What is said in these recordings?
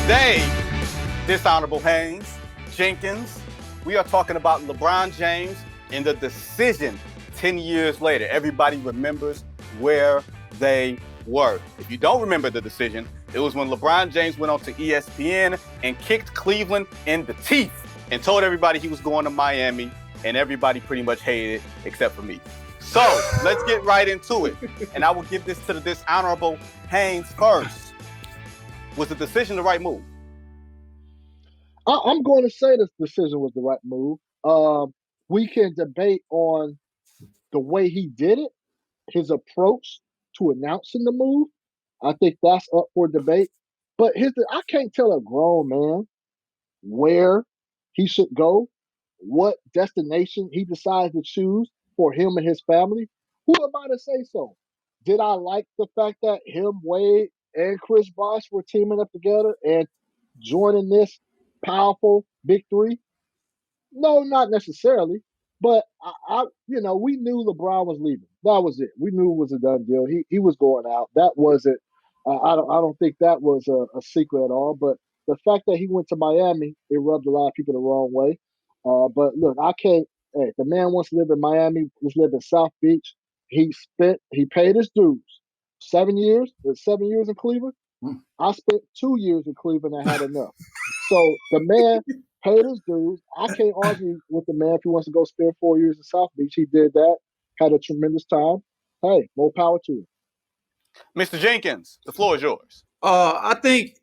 Today, dishonorable Haynes, Jenkins, we are talking about LeBron James and the decision 10 years later. Everybody remembers where they were. If you don't remember the decision, it was when LeBron James went on to ESPN and kicked Cleveland in the teeth and told everybody he was going to Miami, and everybody pretty much hated it except for me. So let's get right into it. And I will give this to the dishonorable Haynes first. Was the decision the right move? I'm going to say this decision was the right move. We can debate on the way he did it, his approach to announcing the move. I think that's up for debate. But I can't tell a grown man where he should go, what destination he decides to choose for him and his family. Who am I to say so? Did I like the fact that him, Wade, and Chris Bosh were teaming up together and joining this powerful big three? No, not necessarily. But we knew LeBron was leaving. That was it. We knew it was a done deal. He was going out. That wasn't. I don't think that was a secret at all. But the fact that he went to Miami, it rubbed a lot of people the wrong way. But look, I can't. Hey, the man wants to live in Miami. He's lived in South Beach. He paid his dues. 7 years. 7 years in Cleveland. I spent 2 years in Cleveland and had enough. So the man paid his dues. I can't argue with the man if he wants to go spend 4 years in South Beach. He did that, had a tremendous time. Hey, more power to him. Mr. Jenkins, the floor is yours. I think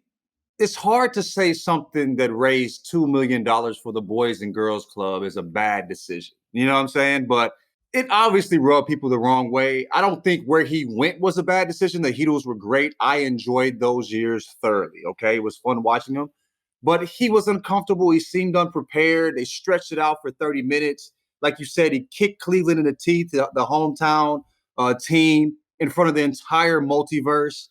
it's hard to say something that raised $2 million for the Boys and Girls Club is a bad decision. You know what I'm saying? But it obviously rubbed people the wrong way. I don't think where he went was a bad decision. The Heatles were great. I enjoyed those years thoroughly, okay? It was fun watching them. But he was uncomfortable. He seemed unprepared. They stretched it out for 30 minutes. Like you said, he kicked Cleveland in the teeth, the hometown team, in front of the entire multiverse.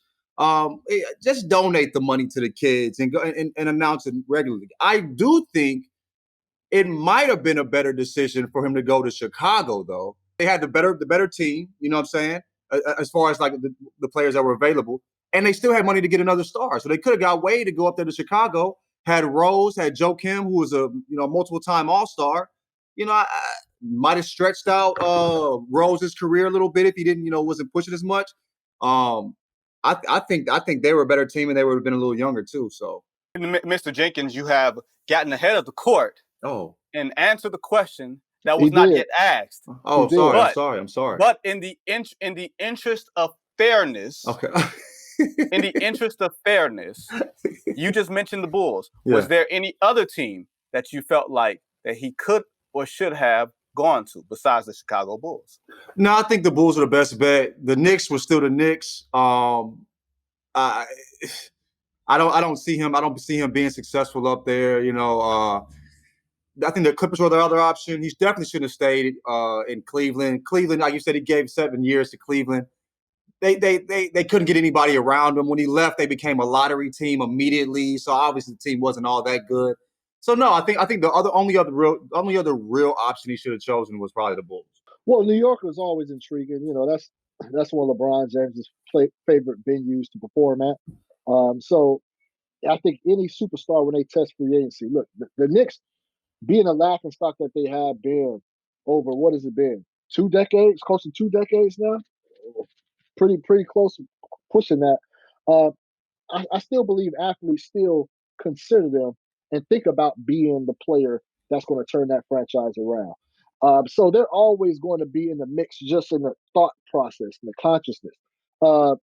Just donate the money to the kids and go and announce it regularly. I do think it might have been a better decision for him to go to Chicago, though. They had the better team, you know what I'm saying, as far as like the players that were available. And they still had money to get another star. So they could have got Wade to go up there to Chicago, had Rose, had Joe Kim, who was a multiple-time All-Star. I might have stretched out Rose's career a little bit if he didn't, wasn't pushing as much. I think they were a better team and they would have been a little younger too. So, Mr. Jenkins, you have gotten ahead of the court. Oh. And answered the question that was not yet asked. Oh, I'm sorry. But in the interest of fairness, okay. in the interest of fairness, you just mentioned the Bulls. Yeah. Was there any other team that you felt like that he could or should have gone to besides the Chicago Bulls? No, I think the Bulls are the best bet. The Knicks were still the Knicks. I don't see him. I don't see him being successful up there. I think the Clippers were the other option. He definitely should have stayed in Cleveland. Cleveland, like you said, he gave 7 years to Cleveland. They couldn't get anybody around him. When he left, they became a lottery team immediately. So obviously the team wasn't all that good. So no, I think the only other real option he should have chosen was probably the Bulls. Well, New York was always intriguing. That's one of LeBron James's favorite venues to perform at. So I think any superstar when they test free agency, look, the Knicks being a laughing stock that they have been over, what has it been? 2 decades, close to 2 decades now. Pretty close, pushing that. I still believe athletes still consider them and think about being the player that's going to turn that franchise around. So they're always going to be in the mix, just in the thought process and the consciousness. Now,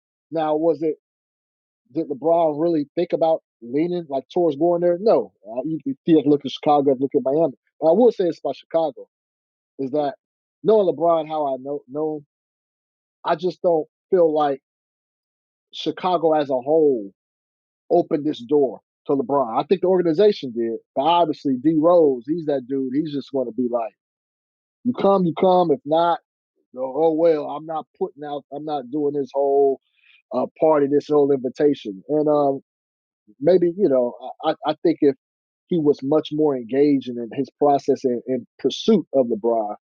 did LeBron really think about leaning like towards going there? No. You have to look at Chicago, look at Miami. But I will say this about Chicago, is that knowing LeBron how I know him, I just don't feel like Chicago as a whole opened this door to LeBron. I think the organization did, but obviously D Rose, he's that dude. He's just going to be like, you come. If not, oh well, I'm not doing this whole party, this whole invitation. And maybe, I think if he was much more engaged in his process in pursuit of LeBron,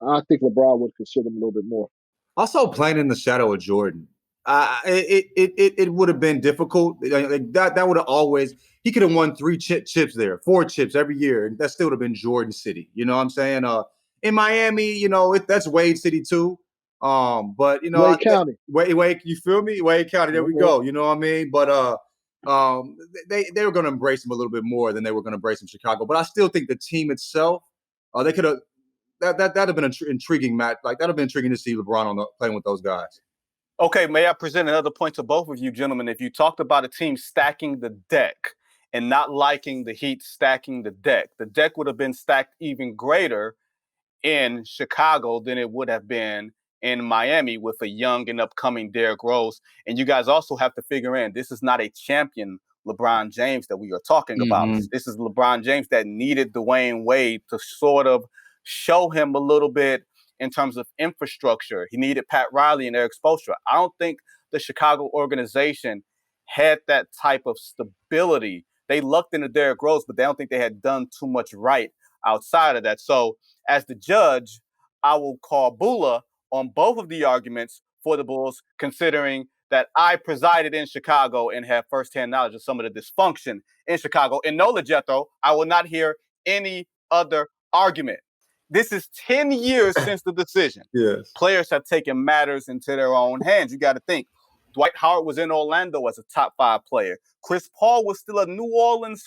I think LeBron would consider him a little bit more. Also, playing in the shadow of Jordan, it would have been difficult. That would have always. he could have won 3 chips there, 4 chips every year, and that still would have been Jordan City. You know what I'm saying? In Miami, you know, that's Wade City too. But you know, Wade County. Wade, you feel me? Wade County. There we go. You know what I mean? But they were going to embrace him a little bit more than they were going to embrace him in Chicago. But I still think the team itself, they could have that'd have been an intriguing match. Like that'd have been intriguing to see LeBron playing with those guys. Okay, may I present another point to both of you gentlemen? If you talked about a team stacking the deck and not liking the Heat stacking the deck would have been stacked even greater in Chicago than it would have been in Miami with a young and upcoming Derrick Rose. And you guys also have to figure in, this is not a champion LeBron James that we are talking about. This is LeBron James that needed Dwyane Wade to sort of show him a little bit in terms of infrastructure. He needed Pat Riley and Eric Spoelstra. I don't think the Chicago organization had that type of stability. They lucked into Derrick Rose, but they don't think they had done too much right outside of that. So as the judge, I will call Bula on both of the arguments for the Bulls, considering that I presided in Chicago and have firsthand knowledge of some of the dysfunction in Chicago. And no, LaJethro, I will not hear any other argument. This is 10 years since the decision. Yes. Players have taken matters into their own hands. You got to think. Dwight Howard was in Orlando as a top 5 player. Chris Paul was still a New Orleans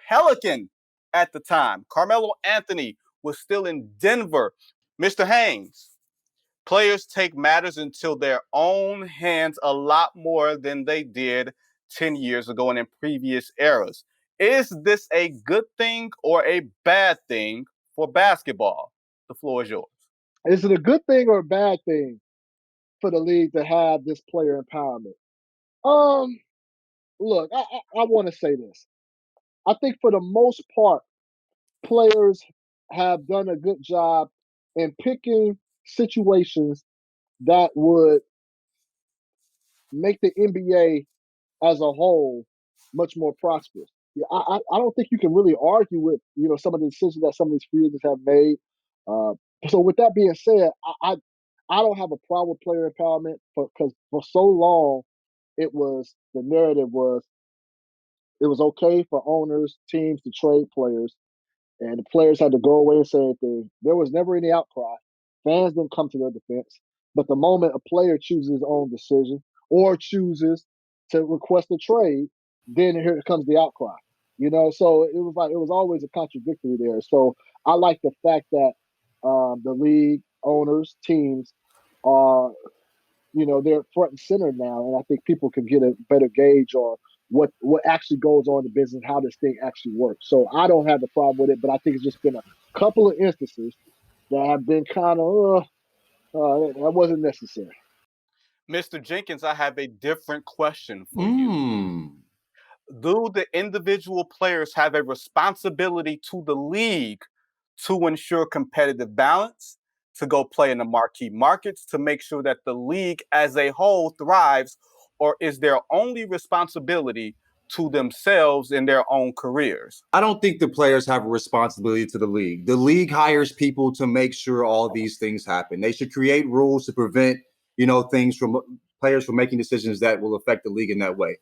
Pelican at the time. Carmelo Anthony was still in Denver. Mr. Haynes, players take matters into their own hands a lot more than they did 10 years ago and in previous eras. Is this a good thing or a bad thing for basketball? The floor is yours. Is it a good thing or a bad thing for the league to have this player empowerment? Look, I want to say this. I think for the most part, players have done a good job in picking situations that would make the NBA as a whole much more prosperous. Yeah, I don't think you can really argue with some of the decisions that some of these free agents have made. So with that being said, I don't have a problem with player empowerment because for so long the narrative was it was okay for owners, teams to trade players, and the players had to go away and say anything. There was never any outcry. Fans didn't come to their defense. But the moment a player chooses his own decision or chooses to request a trade, then here comes the outcry. So it was always a contradictory there. So I like the fact that the league, owners, teams are, they're front and center now, and I think people can get a better gauge on what actually goes on in the business, how this thing actually works. So I don't have a problem with it, but I think it's just been a couple of instances that have been kind of that wasn't necessary. Mr. Jenkins, I have a different question for you. Do the individual players have a responsibility to the league to ensure competitive balance, to go play in the marquee markets, to make sure that the league as a whole thrives, or is their only responsibility to themselves in their own careers? I don't think the players have a responsibility to the league. The league hires people to make sure all these things happen. They should create rules to prevent, things from players from making decisions that will affect the league in that way.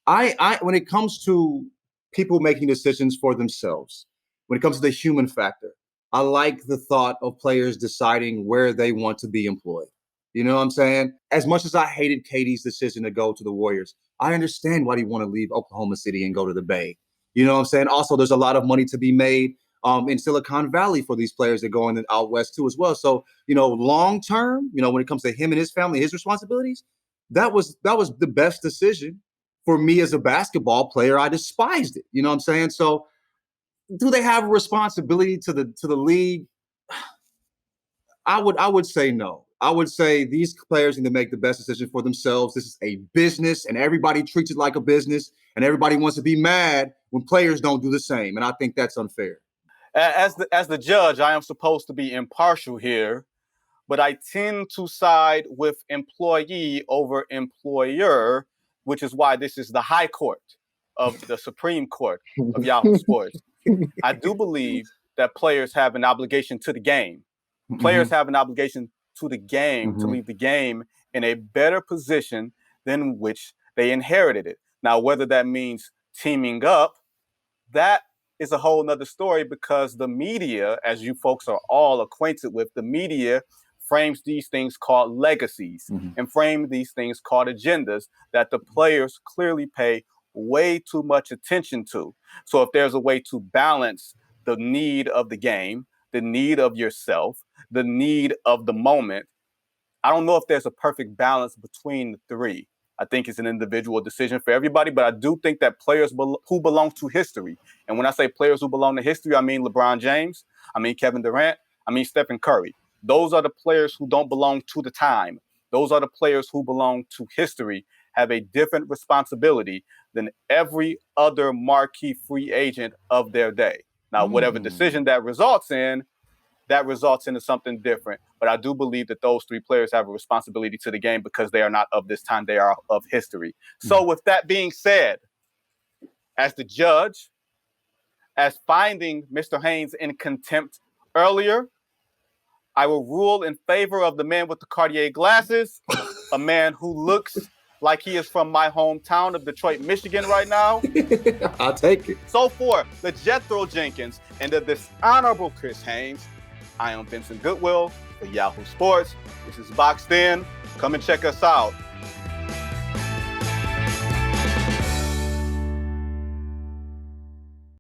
I when it comes to people making decisions for themselves, when it comes to the human factor, I like the thought of players deciding where they want to be employed. You know what I'm saying? As much as I hated KD's decision to go to the Warriors, I understand why he want to leave Oklahoma City and go to the Bay. You know what I'm saying? Also, there's a lot of money to be made in Silicon Valley for these players that go in out west too as well. So, long term, when it comes to him and his family, his responsibilities, that was the best decision for me as a basketball player. I despised it. You know what I'm saying? So, do they have a responsibility to the league? I would say no. I would say these players need to make the best decision for themselves. This is a business, and everybody treats it like a business, and everybody wants to be mad when players don't do the same. And I think that's unfair. As the judge, I am supposed to be impartial here, but I tend to side with employee over employer, which is why this is the high court of the Supreme Court of Yahoo Sports. I do believe that players have an obligation to the game. Players have an obligation to the game to leave the game in a better position than which they inherited it. Now, whether that means teaming up that is a whole nother story, because the media, as you folks are all acquainted with, the media frames these things called legacies and frame these things called agendas that the players clearly pay way too much attention to. So if there's a way to balance the need of the game, the need of yourself, the need of the moment, I don't know if there's a perfect balance between the three. I think it's an individual decision for everybody, but I do think that players who belong to history, and when I say players who belong to history, I mean LeBron James, I mean Kevin Durant, I mean Stephen Curry. Those are the players who don't belong to the time. Those are the players who belong to history, have a different responsibility than every other marquee free agent of their day. Now, whatever decision that results into something different. But I do believe that those three players have a responsibility to the game because they are not of this time. They are of history. So with that being said, as the judge, as finding Mr. Haynes in contempt earlier, I will rule in favor of the man with the Cartier glasses, a man who looks like he is from my hometown of Detroit, Michigan right now. I'll take it. So for LaJethro Jenkins and the dishonorable Chris Haynes, I am Vincent Goodwill for Yahoo Sports. This is Boxed In. Come and check us out.